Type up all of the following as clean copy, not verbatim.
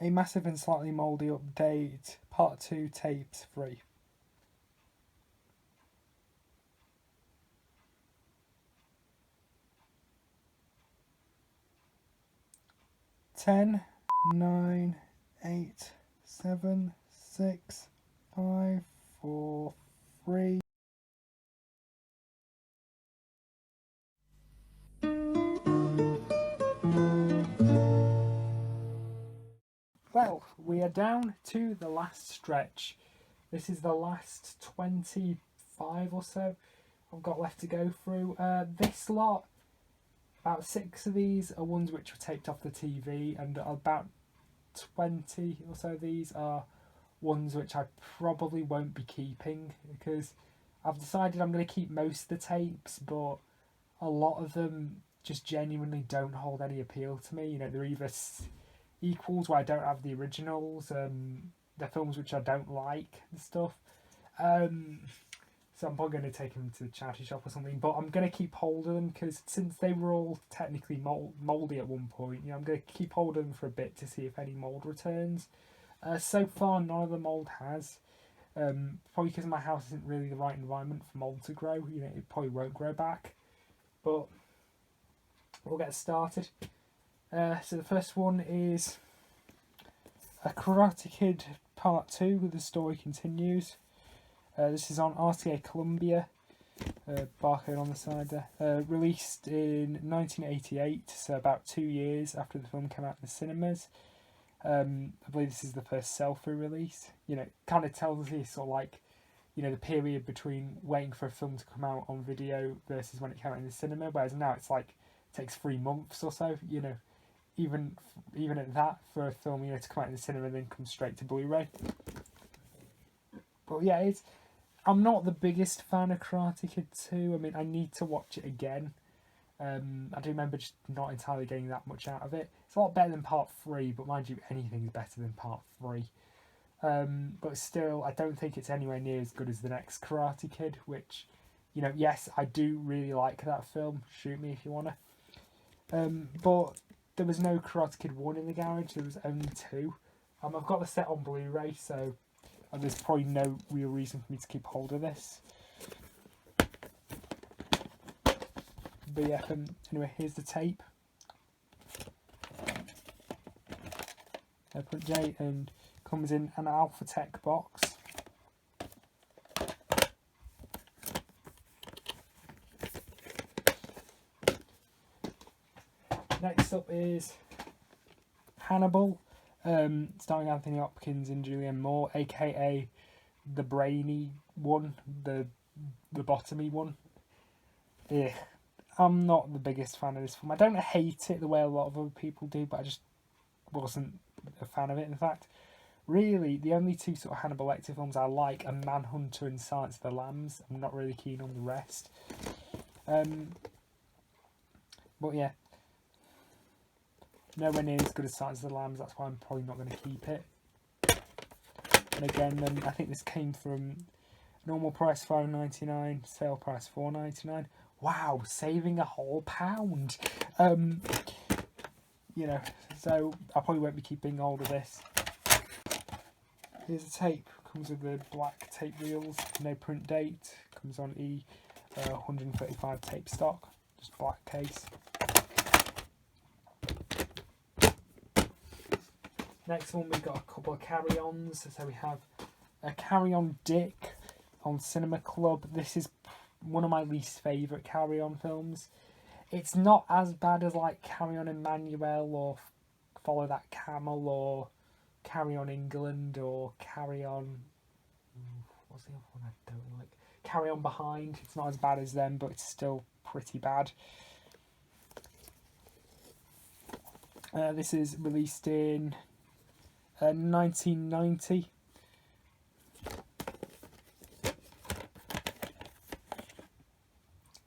A massive and slightly mouldy update, part 2 tapes free. Ten, 9, 8, 7, 6, 5, 4, 3. Well, we are down to the last stretch. This is the last 25 or so I've got left to go through. This lot, about 6 of these are ones which were taped off the TV, and about 20 or so of these are ones which I probably won't be keeping, because I've decided I'm going to keep most of the tapes, but a lot of them just genuinely don't hold any appeal to me. You know, they're either equals where I don't have the originals, they're films which I don't like and stuff. So I'm probably going to take them to the charity shop or something, but I'm going to keep hold of them, because since they were all technically mouldy at one point, you know, I'm going to keep hold of them for a bit to see if any mould returns. So far, none of the mould has. Probably because my house isn't really the right environment for mould to grow. You know, it probably won't grow back. But we'll get started. So the first one is a Karate Kid Part 2, with the story continues. This is on RCA Columbia, barcode on the side there. Released in 1988, so about 2 years after the film came out in the cinemas. I believe this is the first sell-through release. You know, it kind of tells you sort of like, you know, the period between waiting for a film to come out on video versus when it came out in the cinema, whereas now it's like, it takes 3 months or so, you know, even at that, for a film, you know, to come out in the cinema and then come straight to Blu-ray. But yeah, I'm not the biggest fan of Karate Kid 2. I mean, I need to watch it again. I do remember just not entirely getting that much out of it. It's a lot better than Part 3, but mind you, anything's better than Part 3. But still, I don't think it's anywhere near as good as the next Karate Kid, which, you know, yes, I do really like that film. Shoot me if you want to. But there was no Karate Kid 1 in the garage, there was only 2. I've got the set on Blu-ray, so there's probably no real reason for me to keep hold of this. But yeah, anyway, here's the tape. Print date, and comes in an Alpha Tech box. Next up is Hannibal, starring Anthony Hopkins and Julianne Moore, aka the brainy one, the lobotomy one. Yeah, I'm not the biggest fan of this film. I don't hate it the way a lot of other people do, but I just wasn't a fan of it. In fact, really, the only 2 sort of Hannibal Lecter films I like are Manhunter and Silence of the Lambs. I'm not really keen on the rest. But yeah, nowhere near as good as Silence of the Lambs, that's why I'm probably not going to keep it. And again, I think this came from normal price £5.99, sale price £4.99. Wow, saving a whole £1. You know, so I probably won't be keeping hold of this. Here's a tape, comes with the black tape reels, no print date, comes on 135 tape stock, just black case. Next one, we've got a couple of carry-ons. So we have a carry-on Dick on Cinema Club. This is one of my least favourite carry-on films. It's not as bad as like Carry On Emmanuel or Follow That Camel or Carry On England or Carry On... what's the other one I don't like? Carry On Behind. It's not as bad as them, but it's still pretty bad. This is released in 1990.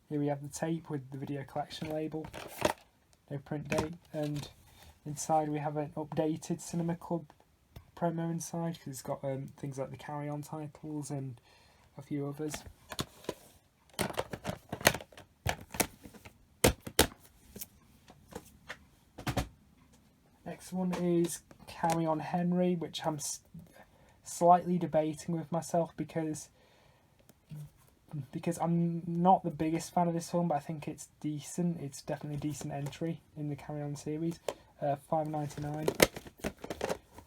Here we have the tape with the video collection label, no print date, and inside we have an updated Cinema Club promo inside, because it's got things like the Carry On titles and a few others. Next one is Carry On Henry, which I'm slightly debating with myself because I'm not the biggest fan of this film, but I think it's decent. It's definitely a decent entry in the Carry On series. $5.99.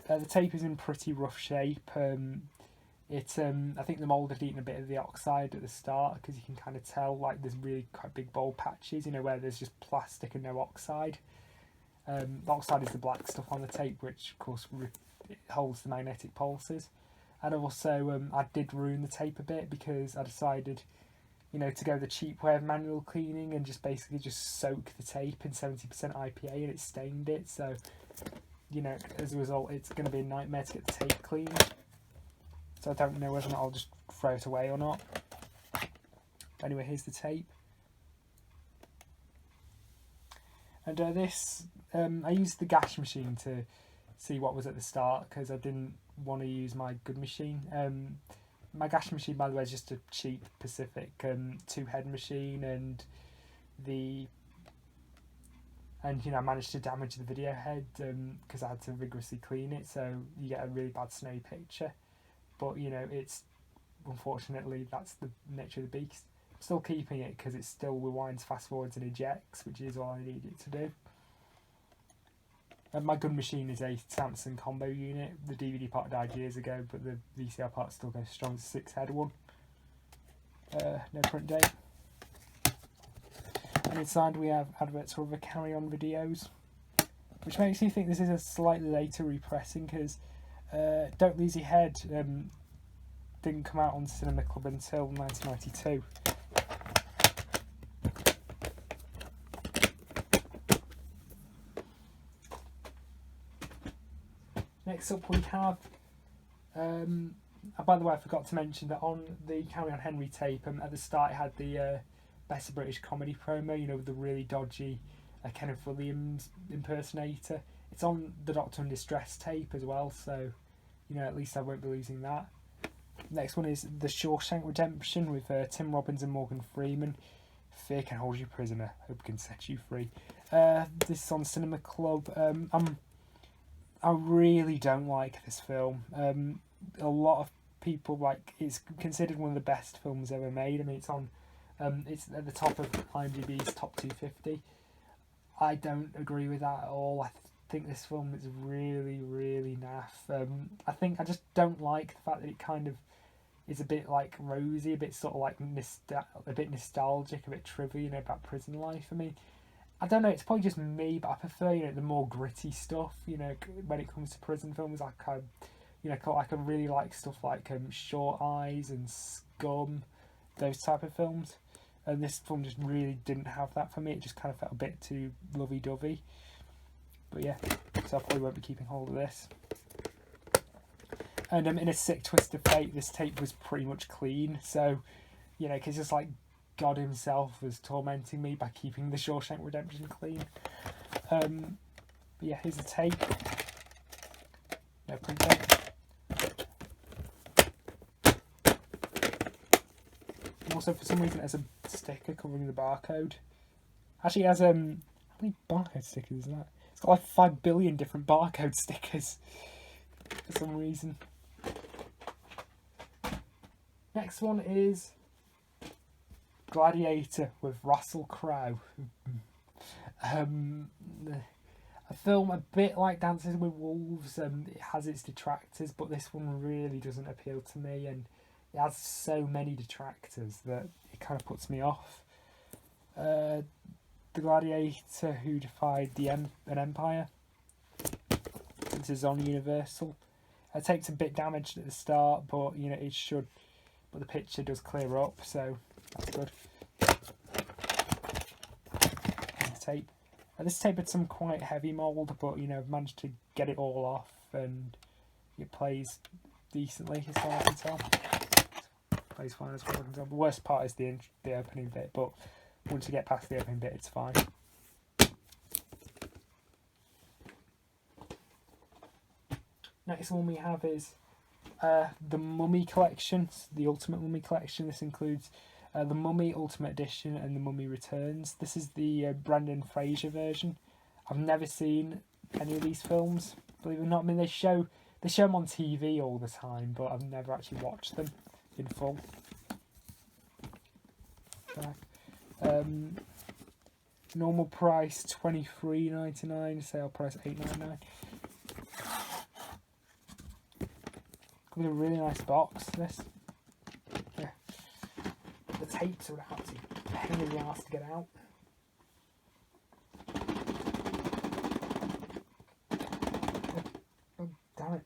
The tape is in pretty rough shape. I think the mould had eaten a bit of the oxide at the start, because you can kind of tell like there's really quite big bold patches, you know, where there's just plastic and no oxide. The oxide is the black stuff on the tape, which of course it holds the magnetic pulses. And also I did ruin the tape a bit because I decided, you know, to go the cheap way of manual cleaning and just basically just soak the tape in 70% IPA, and it stained it. So, you know, as a result, it's going to be a nightmare to get the tape clean. So I don't know whether or not I'll just throw it away or not. Anyway, here's the tape. And I used the gash machine to see what was at the start, because I didn't want to use my good machine. My gash machine, by the way, is just a cheap Pacific 2-head machine, and you know, I managed to damage the video head because I had to vigorously clean it, so you get a really bad snowy picture. But you know, it's unfortunately that's the nature of the beast. I'm still keeping it because it still rewinds, fast forwards, and ejects, which is all I need it to do. My gun machine is a Samsung combo unit. The DVD part died years ago, but the VCR part still goes strong. It's a 6-head one. No print date. And inside we have adverts for other Carry On videos, which makes me think this is a slightly later repressing, because Don't Lose Your Head didn't come out on Cinema Club until 1992. Next up we have, by the way, I forgot to mention that on the Carry On Henry tape, at the start it had the Best of British Comedy promo, you know, with the really dodgy Kenneth Williams impersonator. It's on the Doctor in Distress tape as well, so, you know, at least I won't be losing that. Next one is The Shawshank Redemption with Tim Robbins and Morgan Freeman. Fear can hold you prisoner, hope can set you free. This is on Cinema Club. I really don't like this film. A lot of people, like, it's considered one of the best films ever made. I mean, it's at the top of IMDb's top 250. I don't agree with that at all. I think this film is really, really naff. I just don't like the fact that it kind of is a bit like rosy, a bit sort of like a bit nostalgic, a bit trivial, you know, about prison life. I mean, I don't know, it's probably just me, but I prefer, you know, the more gritty stuff, you know, when it comes to prison films. Like, I really like stuff like Short Eyes and Scum, those type of films. And this film just really didn't have that for me. It just kind of felt a bit too lovey-dovey. But yeah, so I probably won't be keeping hold of this. And in a sick twist of fate, this tape was pretty much clean. So, you know, because just like God himself was tormenting me by keeping The Shawshank Redemption clean. But yeah, here's the tape. No print tape. Also, for some reason, it has a sticker covering the barcode. Actually, it has how many barcode stickers is that? It's got like 5 billion different barcode stickers for some reason. Next one is Gladiator with Russell Crowe. A film a bit like Dances with Wolves. It has its detractors, but this one really doesn't appeal to me, and it has so many detractors that it kind of puts me off. The Gladiator Who Defied an Empire. This is on Universal. It takes a bit damaged at the start, but you know it should. But the picture does clear up, so that's good. Here's the tape. This tape had some quite heavy mould, but you know I've managed to get it all off, and it plays decently as far as I can tell. Plays fine as far as I can tell. The worst part is the opening bit, but once you get past the opening bit, it's fine. Next one we have is the Mummy Collection, the Ultimate Mummy Collection. This includes the Mummy Ultimate Edition and the Mummy Returns. This is the Brendan Fraser version. I've never seen any of these films. believe it or not. I mean, they show them on TV all the time, but I've never actually watched them in full. Normal price $23.99, sale price $8.99. Got a really nice box. This, yeah. The tapes are absolutely a pain in the ass to get out. Oh, damn it.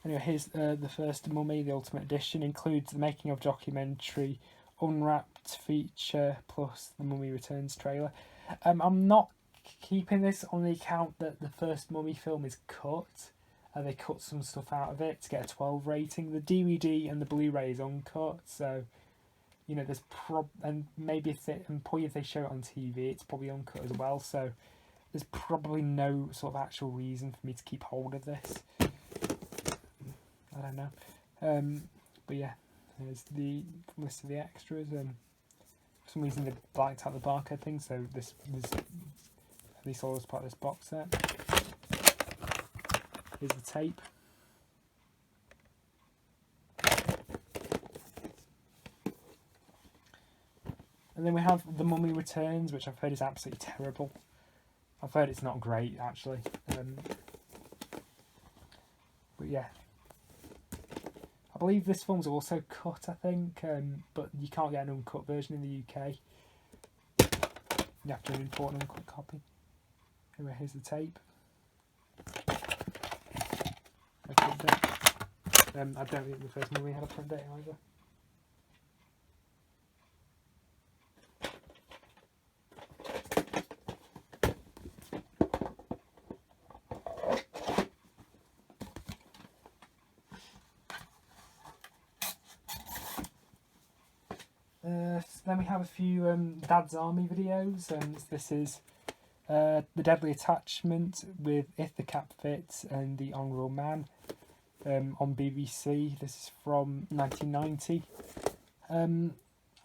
Anyway, here's the first Mummy, the Ultimate Edition. Includes the making of documentary, unwrapped feature, plus the Mummy Returns trailer. I'm not keeping this on the account that the first Mummy film is cut. They cut some stuff out of it to get a 12 rating. The DVD and the Blu-ray is uncut, so you know there's and maybe probably if they show it on TV, it's probably uncut as well. So there's probably no sort of actual reason for me to keep hold of this. I don't know, but yeah, there's the list of the extras. For some reason they blacked out the barcode thing, so this was at least all as part of this box set. Here's the tape. And then we have The Mummy Returns, which I've heard is absolutely terrible. I've heard it's not great, actually. But yeah. I believe this film's also cut, I think, but you can't get an uncut version in the UK. You have to import an uncut copy. Anyway, here's the tape. I don't think the first movie had a print date either. Then we have a few Dad's Army videos, and this is The Deadly Attachment with If the Cap Fits and The Honourable Man on BBC. This is from 1990.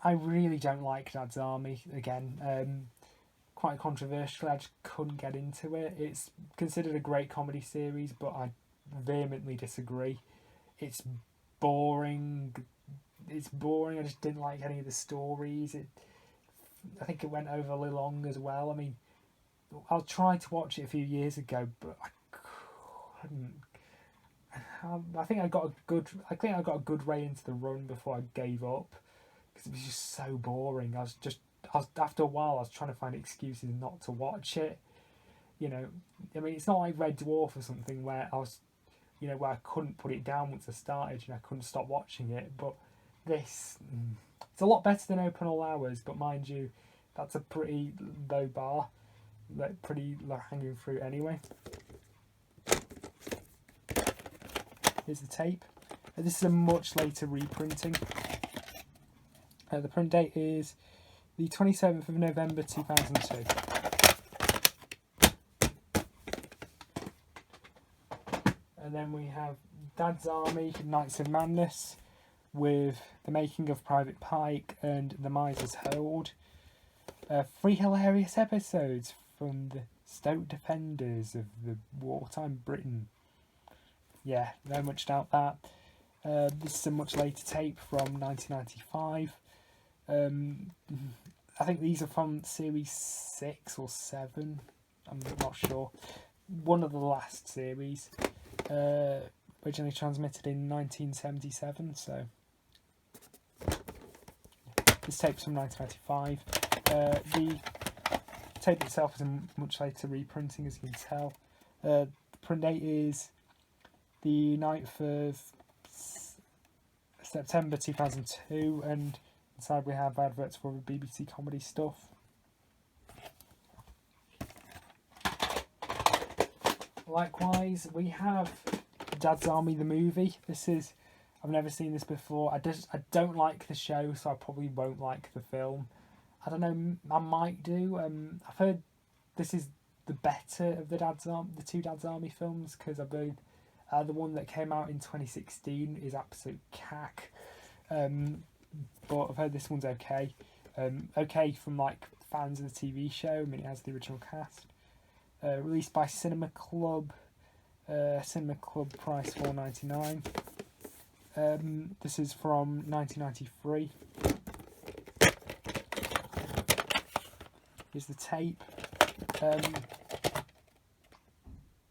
I really don't like Dad's Army, again. Quite controversial, I just couldn't get into it. It's considered a great comedy series, but I vehemently disagree. It's boring. I just didn't like any of the stories. I think it went over a little long as well. I mean, I tried to watch it a few years ago, but I couldn't. I think I got a good way into the run before I gave up because it was just so boring. After a while I was trying to find excuses not to watch it. You know, I mean, it's not like Red Dwarf or something where where I couldn't put it down once I started and I couldn't stop watching it. But this, it's a lot better than Open All Hours, but mind you, that's a pretty low bar, like pretty low hanging fruit anyway. Here's the tape. This is a much later reprinting. The print date is the 27th of November 2002. And then we have Dad's Army, Knights of Madness, with the making of Private Pike and the Miser's Hold. 3 hilarious episodes from the Stoke Defenders of the wartime Britain. Yeah, very much doubt that. This is a much later tape from 1995. I think these are from series 6 or 7. I'm not sure. One of the last series. Originally transmitted in 1977, so this tape's from 1995. The tape itself is a much later reprinting, as you can tell. The print date is the 9th of September 2002, and inside we have adverts for BBC comedy stuff. Likewise, we have Dad's Army the movie. I've never seen this before. I don't like the show, so I probably won't like the film. I don't know, I might do. I've heard this is the better of the two Dad's Army films, because I believe the one that came out in 2016 is absolute cack. But I've heard this one's okay. Okay from like fans of the TV show. I mean, it has the original cast. Released by Cinema Club. Cinema Club price $4.99. This is from 1993. Here's the tape.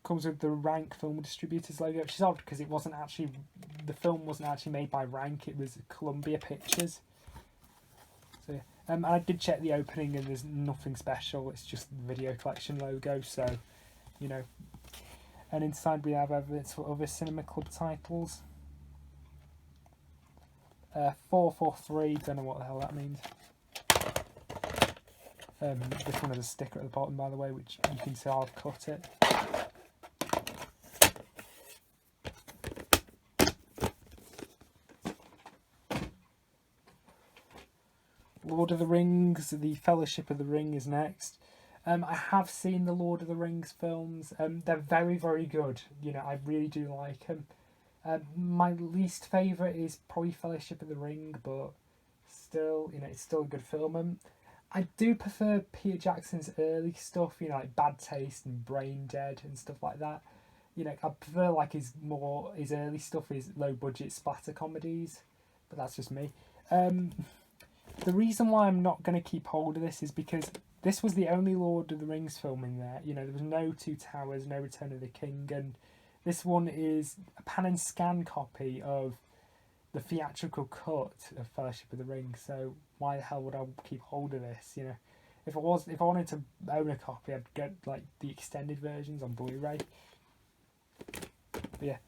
Comes with the Rank Film Distributors logo, which is odd because it wasn't actually, the film wasn't actually made by Rank, it was Columbia Pictures. So, and I did check the opening and there's nothing special, it's just the video collection logo, so, you know. And inside we have evidence for other Cinema Club titles. 443, don't know what the hell that means. This one has a sticker at the bottom, by the way, which you can see I've cut it. Lord of the Rings, The Fellowship of the Ring is next. I have seen the Lord of the Rings films. They're very, very good. You know, I really do like them. My least favourite is probably Fellowship of the Ring, but still, you know, it's still a good film. I do prefer Peter Jackson's early stuff, you know, like Bad Taste and Brain Dead and stuff like that. You know, I prefer like his early stuff, his low budget splatter comedies, but that's just me. The reason why I'm not going to keep hold of this is because this was the only Lord of the Rings film in there. You know, there was no Two Towers, no Return of the King, and this one is a pan and scan copy of the theatrical cut of Fellowship of the Ring. So why the hell would I keep hold of this? You know, if I wanted to own a copy, I'd get like the extended versions on Blu-ray. But yeah,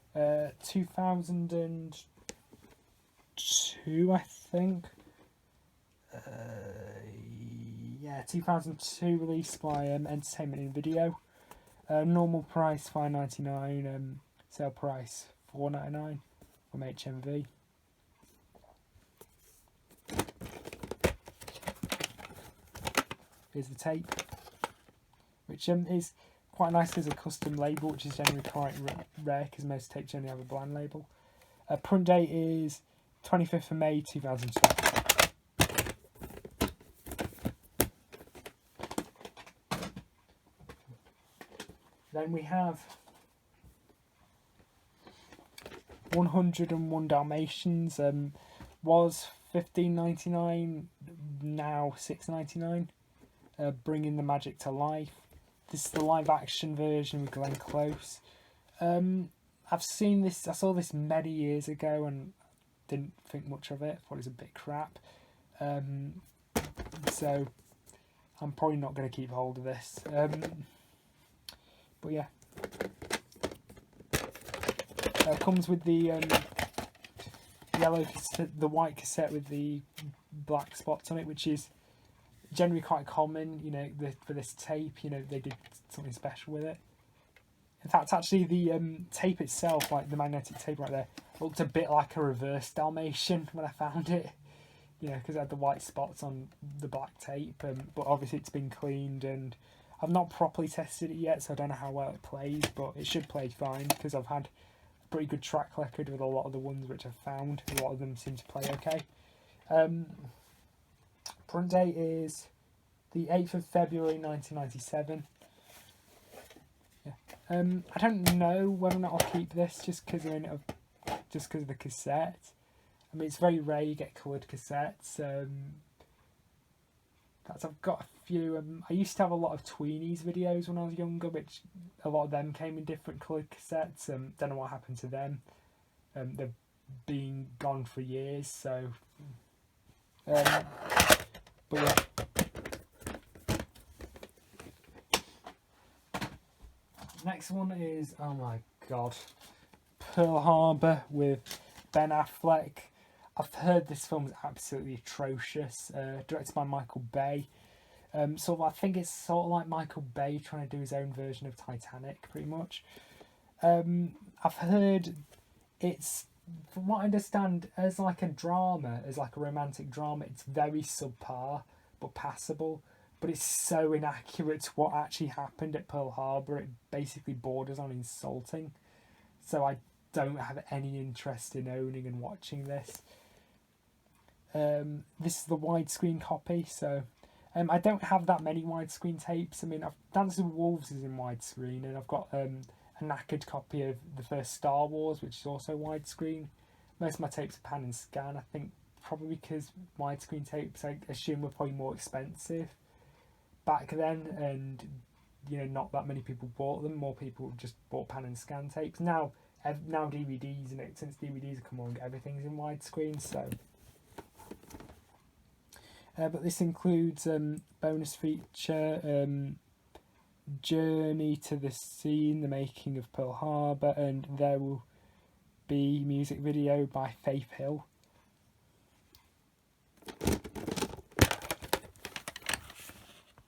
2002, I think. 2002 released by Entertainment and Video. Normal price $5.99. Sale price $4.99 from HMV. Here's the tape, which is quite nice as a custom label, which is generally quite rare because most tapes only have a blind label. Print date is 25th of May 2012. Then we have 101 Dalmatians. Was $15.99, now $6.99. Bringing the Magic to Life. This is the live action version with Glenn Close. I've seen this. I saw this many years ago and didn't think much of it. Thought it was a bit crap. So I'm probably not going to keep hold of this. But yeah, comes with the yellow cassette, the white cassette with the black spots on it, which is generally quite common. You know, for this tape, you know, they did something special with it. In fact, actually, the tape itself, like the magnetic tape right there, looked a bit like a reverse Dalmatian when I found it. You know, because it had the white spots on the black tape, but obviously it's been cleaned and I've not properly tested it yet, so I don't know how well it plays, but it should play fine because I've had a pretty good track record with a lot of the ones which I've found. A lot of them seem to play okay. Print date is the 8th of February 1997. Yeah. I don't know whether or not I'll keep this just because of the cassette. I mean, it's very rare you get coloured cassettes. I've got a few. I used to have a lot of Tweenies videos when I was younger, which a lot of them came in different coloured cassettes. Don't know what happened to them. They've been gone for years, so. But yeah. Next one is, oh my god, Pearl Harbor with Ben Affleck. I've heard this film is absolutely atrocious. Directed by Michael Bay. So I think it's sort of like Michael Bay trying to do his own version of Titanic, pretty much. I've heard it's, from what I understand, as like a drama, as like a romantic drama, it's very subpar but passable. But it's so inaccurate to what actually happened at Pearl Harbor. It basically borders on insulting. So I don't have any interest in owning and watching this. This is the widescreen copy, so I don't have that many widescreen tapes. I mean, Dances with Wolves is in widescreen, and I've got a knackered copy of the first Star Wars, which is also widescreen. Most of my tapes are pan and scan, I think, probably because widescreen tapes, I assume, were probably more expensive back then, and not that many people bought them. More people just bought pan and scan tapes. Now DVDs, and since DVDs have come along, everything's in widescreen. So, but this includes bonus feature, Journey to the Scene, the making of Pearl Harbor, and There Will Be music video by Faith Hill.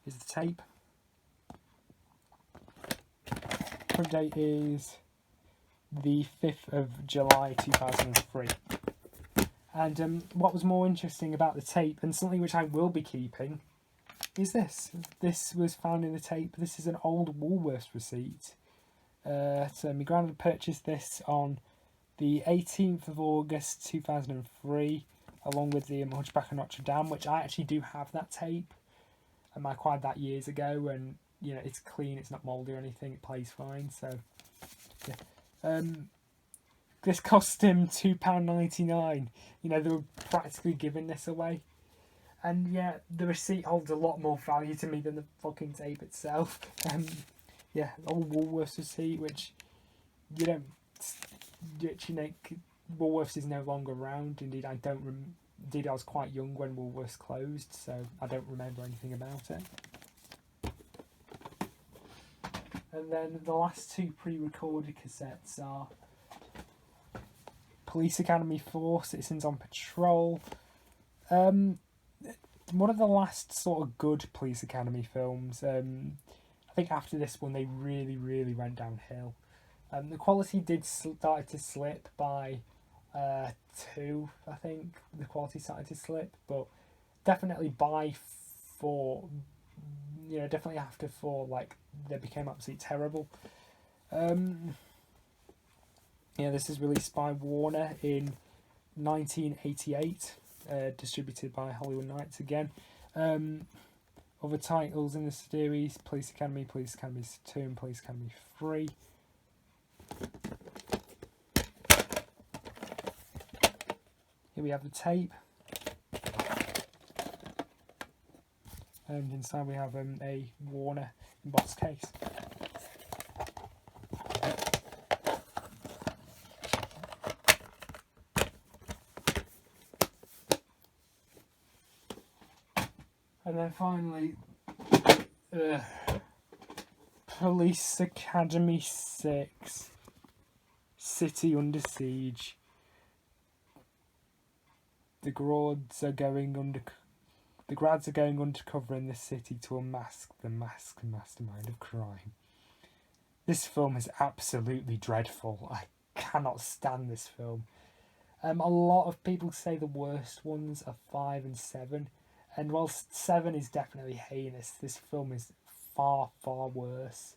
Here's the tape. Print date is the 5th of July 2003. And what was more interesting about the tape, and something which I will be keeping, is this. This was found in the tape. This is an old Woolworths receipt. So my grandmother purchased this on the 18th of August 2003, along with the Hunchback of Notre Dame, which I actually do have that tape. I acquired that years ago, and it's clean, it's not mouldy or anything, it plays fine. So yeah. This cost him £2.99. They were practically giving this away. And yeah, the receipt holds a lot more value to me than the fucking tape itself. Old Woolworths receipt, which Woolworths is no longer around. Indeed, I was quite young when Woolworths closed, so I don't remember anything about it. And then the last two pre-recorded cassettes are Police Academy 4, Citizens on Patrol. One of the last sort of good Police Academy films. I think after this one they really, really went downhill. The quality did start to slip by 2, I think. The quality started to slip, but definitely by 4, definitely after 4, they became absolutely terrible. This is released by Warner in 1988, distributed by Hollywood Nights again. Other titles in the series: Police Academy 2, and Police Academy 3. Here we have the tape, and inside we have a Warner embossed case. And then finally, Police Academy 6, City Under Siege. The grads are going undercover in the city to unmask the masked mastermind of crime. This film is absolutely dreadful. I cannot stand this film. A lot of people say the worst ones are 5 and 7. And whilst 7 is definitely heinous, this film is far, far worse.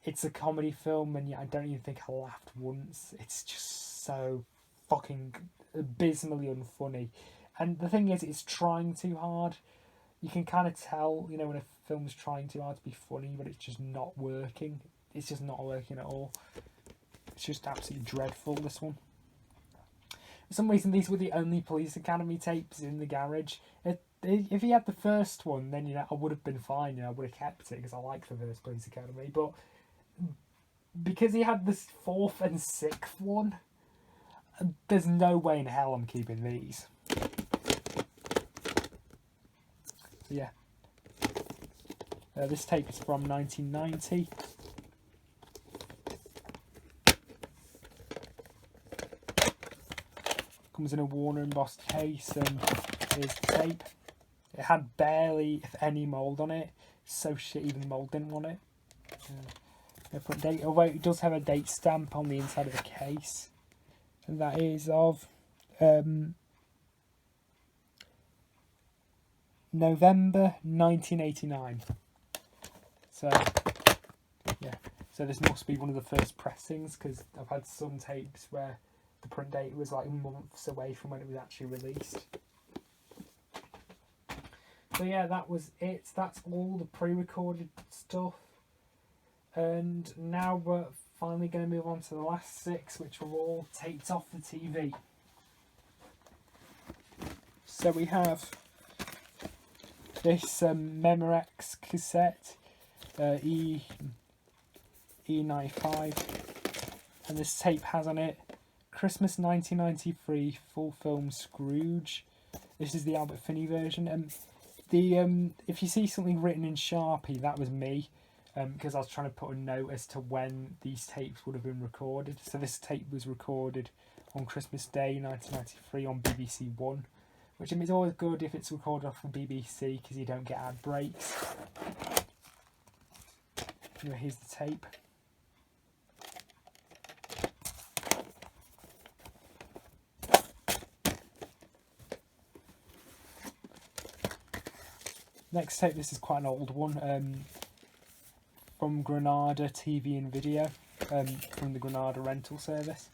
It's a comedy film, and I don't even think I laughed once. It's just so fucking abysmally unfunny. And the thing is, it's trying too hard. You can kind of tell, when a film's trying too hard to be funny, but it's just not working. It's just not working at all. It's just absolutely dreadful, this one. For some reason, these were the only Police Academy tapes in the garage. If he had the first one, then I would have been fine. I would have kept it because I like the first Police Academy. But because he had this 4th and 6th one, there's no way in hell I'm keeping these. So yeah, this tape is from 1990. Comes in a Warner embossed case, and here's the tape. It had barely, if any, mould on it. So shit, even the mould didn't want it. Put date, although it does have a date stamp on the inside of the case, and that is of November 1989. So yeah, so this must be one of the first pressings, because I've had some tapes where the print date was months away from when it was actually released. But yeah, that was it. That's all the pre-recorded stuff. And now we're finally going to move on to the last 6, which were all taped off the TV. So we have this Memorex cassette, E95, and this tape has on it Christmas 1993 full film Scrooge. This is the Albert Finney version. If you see something written in Sharpie, that was me, because I was trying to put a note as to when these tapes would have been recorded. So this tape was recorded on Christmas Day 1993 on BBC One, which is always good if it's recorded off from BBC because you don't get ad breaks. Anyway, here's the tape. Next tape, this is quite an old one, from Granada TV and Video, from the Granada rental service.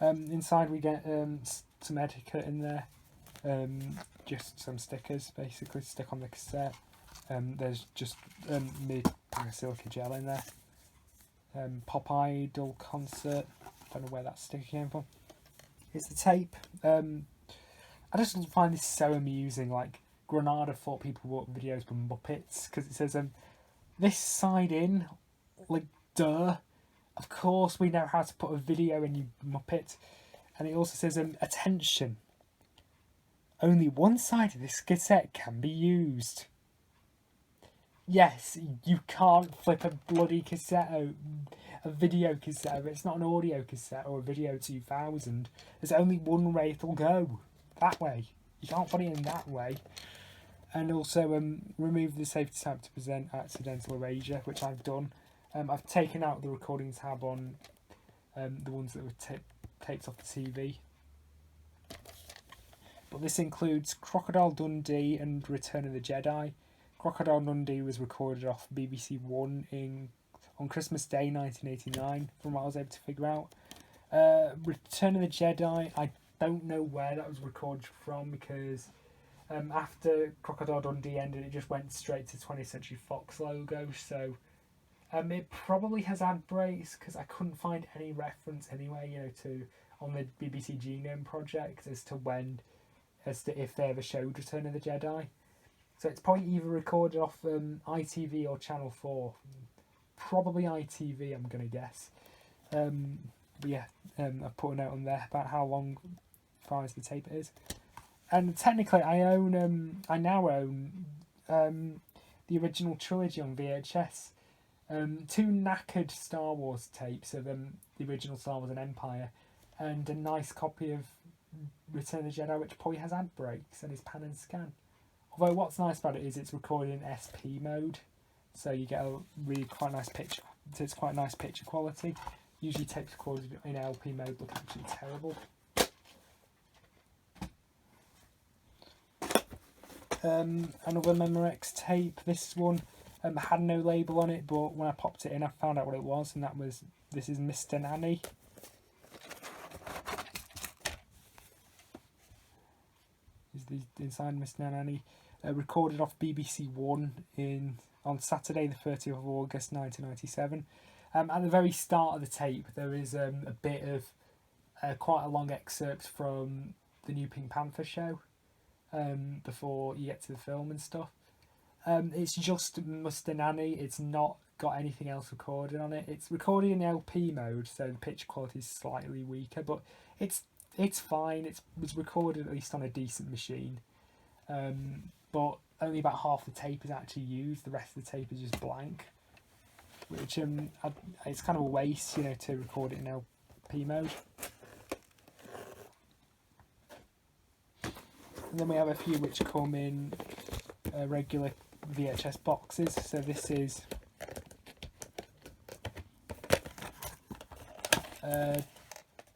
Inside we get some etiquette in there, just some stickers basically to stick on the cassette. There's just mid-silica gel in there. Pop Idol concert, don't know where that sticker came from. Here's the tape. I just find this so amusing. Like, Granada thought people bought videos for Muppets because it says this side in, like, duh. Of course we know how to put a video in, you Muppet. And it also says attention. Only one side of this cassette can be used. Yes, you can't flip a bloody cassette out, a video cassette out. It's not an audio cassette or a video 2000. There's only one way it'll go. That way. You can't put it in that way. And also remove the safety tab to prevent accidental erasure, which I've done. I've taken out the recording tab on the ones that were taped off the TV. But this includes Crocodile Dundee and Return of the Jedi. Crocodile Dundee was recorded off BBC One on Christmas Day 1989, from what I was able to figure out. Return of the Jedi, I don't know where that was recorded from, because after Crocodile Dundee ended, it just went straight to 20th Century Fox logo. So it probably has ad breaks, because I couldn't find any reference anyway, on the BBC Genome Project as to if they ever showed Return of the Jedi. So it's probably either recorded off ITV or Channel 4. Probably ITV, I'm going to guess. But yeah, I've put a note on there about how long far as the tape it is. And technically I now own the original trilogy on VHS. 2 knackered Star Wars tapes of the original Star Wars and Empire, and a nice copy of Return of the Jedi, which probably has ad breaks and is pan and scan. Although what's nice about it is it's recorded in SP mode, so you get a really quite nice picture. So it's quite nice picture quality. Usually tapes recorded in LP mode look absolutely terrible. Another Memorex tape. This one had no label on it, but when I popped it in, I found out what it was, and this is Mr. Nanny. Is the inside Mr. Nanny, recorded off BBC One on Saturday the 30th of August 1997. At the very start of the tape, there is a bit of quite a long excerpt from the new Pink Panther show, before you get to the film and stuff. It's just Mr. Nanny. It's not got anything else recorded on it. It's recorded in LP mode, so the picture quality is slightly weaker, but it's fine. It was recorded at least on a decent machine, but only about half the tape is actually used. The rest of the tape is just blank, which it's kind of a waste, to record it in LP mode. And then we have a few which come in regular VHS boxes. So this is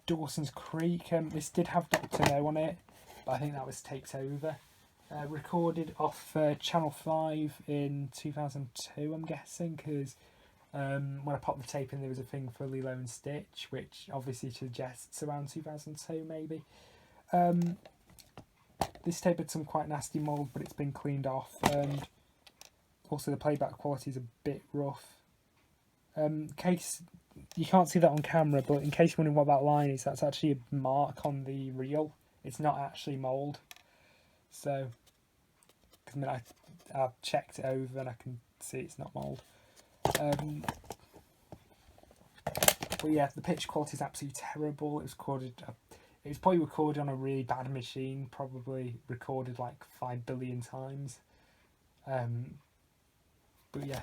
Dawson's Creek. This did have Dr. No on it, but I think that was taped over. Recorded off Channel 5 in 2002, I'm guessing, because when I popped the tape in, there was a thing for Lilo and Stitch, which obviously suggests around 2002 maybe. This tape had some quite nasty mould, but it's been cleaned off. And also the playback quality is a bit rough. In case you can't see that on camera, but in case you're wondering what that line is, that's actually a mark on the reel. It's not actually mould. So, because I mean, I've checked it over and I can see it's not mould. But yeah, the pitch quality is absolutely terrible. It was probably recorded on a really bad machine, probably recorded like 5 billion times. But yeah.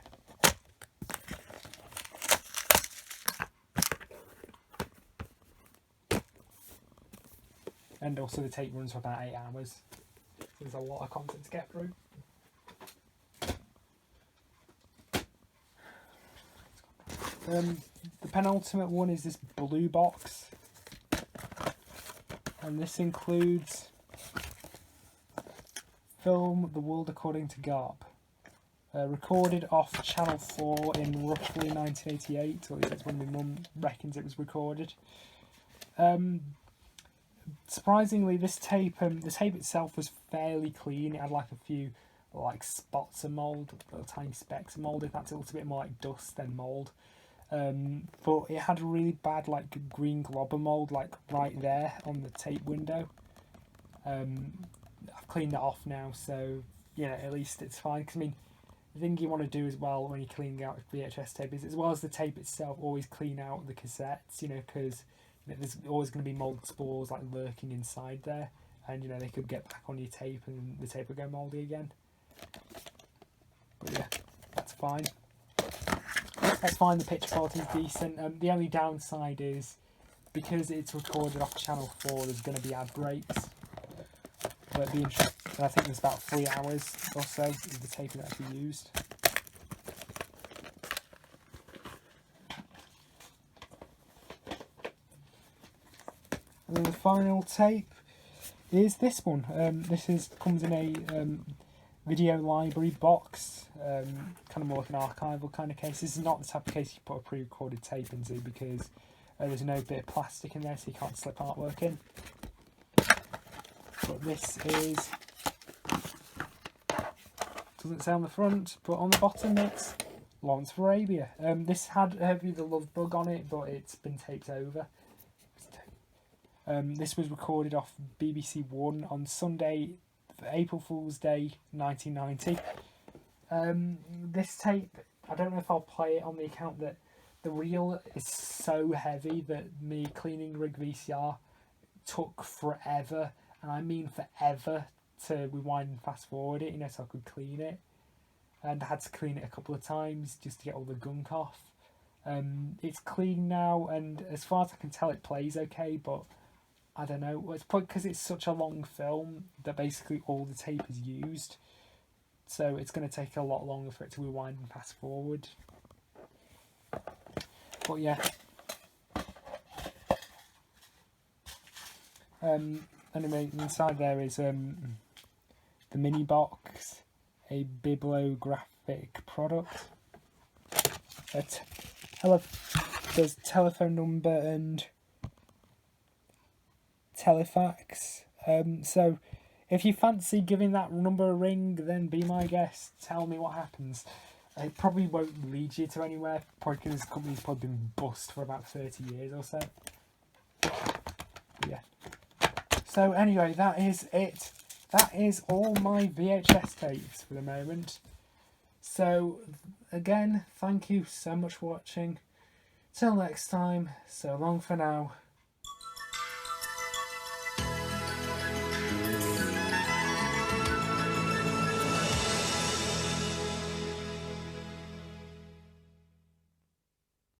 And also the tape runs for about 8 hours. There's a lot of content to get through. The penultimate one is this blue box. And this includes film The World According to Garp. Recorded off Channel 4 in roughly 1988, or at least that's when my mum reckons it was recorded. Surprisingly, the tape itself was fairly clean. It had like a few like spots of mould, little tiny specks of mould. In fact, it looked a bit more like dust than mould. But it had a really bad like green glob of mould like right there on the tape window. I've cleaned that off now, so you know, at least it's fine. Because I mean, the thing you want to do as well when you're cleaning out VHS tape is, as well as the tape itself, always clean out the cassettes. You know, because there's always going to be mould spores like lurking inside there, and you know they could get back on your tape and the tape will go mouldy again. But yeah, that's fine. That's fine. The pitch quality is decent. The only downside is because it's recorded off Channel 4, there's going to be ad breaks. But it'd be interesting. I think there's about 3 hours or so of the tape is actually used. And then the final tape is this one. This comes in a video library box, kind of more like an archival kind of case. This is not the type of case you put a pre-recorded tape into because there's no bit of plastic in there, so you can't slip artwork in. But this is, doesn't say on the front, but on the bottom it's Lawrence of Arabia. This had Heavy the Love Bug on it, but it's been taped over. This was recorded off BBC One on Sunday, April Fool's Day 1990. This tape, I don't know if I'll play it on the account that the reel is so heavy that me cleaning rig VCR took forever, and I mean forever, to rewind and fast forward it, you know, so I could clean it. And I had to clean it a couple of times just to get all the gunk off. It's clean now, and as far as I can tell it plays okay, but I don't know, it's probably because it's such a long film that basically all the tape is used, so it's going to take a lot longer for it to rewind and fast forward. But yeah, anyway, inside there is the mini box, a bibliographic product, there's telephone number and telefax. So if you fancy giving that number a ring, then be my guest. Tell me what happens. It probably won't lead you to anywhere, probably because this company's probably been bust for about 30 years or so. But yeah. So anyway, that is it. That is all my VHS tapes for the moment. So again, thank you so much for watching. Till next time, so long for now.